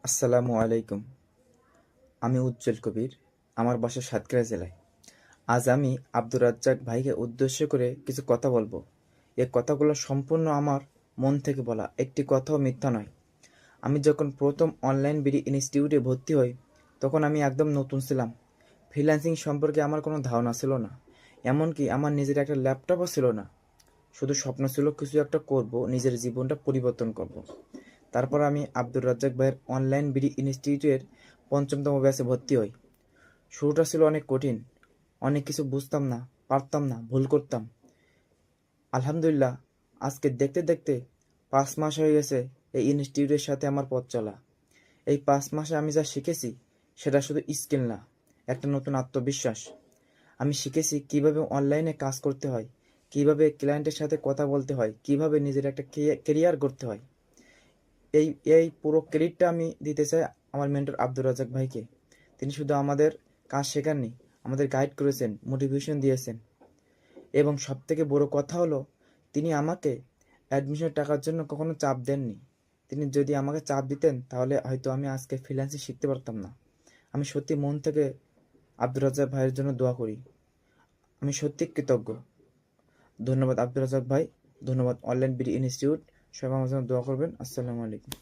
আসসালামু আলাইকুম। আমি উজ্জ্বল কবির। আমার বাসা সাতক্ষীরা জেলায়। আজ আমি আব্দুর রাজ্জাক ভাইকে উদ্দেশ্য করে কিছু কথা বলবো। এ কথাগুলো সম্পূর্ণ আমার মন থেকে বলা, একটি কথাও মিথ্যা নয়। আমি যখন প্রথম অনলাইন বিডি ইনস্টিটিউটে ভর্তি হই, তখন আমি একদম নতুন ছিলাম। ফ্রিল্যান্সিং সম্পর্কে আমার কোনো ধারণা ছিল না। এমনকি আমার নিজের একটা ল্যাপটপও ছিল না। শুধু স্বপ্ন ছিল কিছু একটা করব, নিজের জীবনটা পরিবর্তন করব। তারপর আমি আব্দুর রাজ্জাক ভাইয়ের অনলাইন বিডি ইনস্টিটিউটের পঞ্চমতম ব্যাচে ভর্তি হই। শুরুটা ছিল অনেক কঠিন। অনেক কিছু বুঝতাম না, পারতাম না, ভুল করতাম। আলহামদুলিল্লাহ, আজকে দেখতে দেখতে 5 মাস হয়ে গেছে এই ইনস্টিটিউটের সাথে আমার পথ চলা। এই 5 মাসে আমি যা শিখেছি, সেটা শুধু স্কিল না, একটা নতুন আত্মবিশ্বাস। আমি শিখেছি কিভাবে অনলাইনে কাজ করতে হয়, কিভাবে ক্লায়েন্টের সাথে কথা বলতে হয়, কিভাবে নিজের একটা কেরিয়ার করতে হয়। এই এই পুরো ক্রেডিটটা আমি দিতে চাই আমার মেন্টর আব্দুর রাজ্জাক ভাইকে। তিনি শুধু আমাদের কাজ শেখাননি, আমাদের গাইড করেছেন, মোটিভেশন দিয়েছেন। এবং সবথেকে বড় কথা হলো, তিনি আমাকে অ্যাডমিশনের টাকার জন্য কখনো চাপ দেননি। তিনি যদি আমাকে চাপ দিতেন, তাহলে হয়তো আমি আজকে ফ্রিল্যান্সিং শিখতে পারতাম না। আমি সত্যি মন থেকে আব্দুর রাজ্জাক ভাইয়ের জন্য দোয়া করি। আমি সত্যি কৃতজ্ঞ। ধন্যবাদ আব্দুর রাজ্জাক ভাই। ধন্যবাদ অনলাইন বিডি ইনস্টিটিউট। সবাই আমার জন্য দোয়া করবেন। আসসালামু আলাইকুম।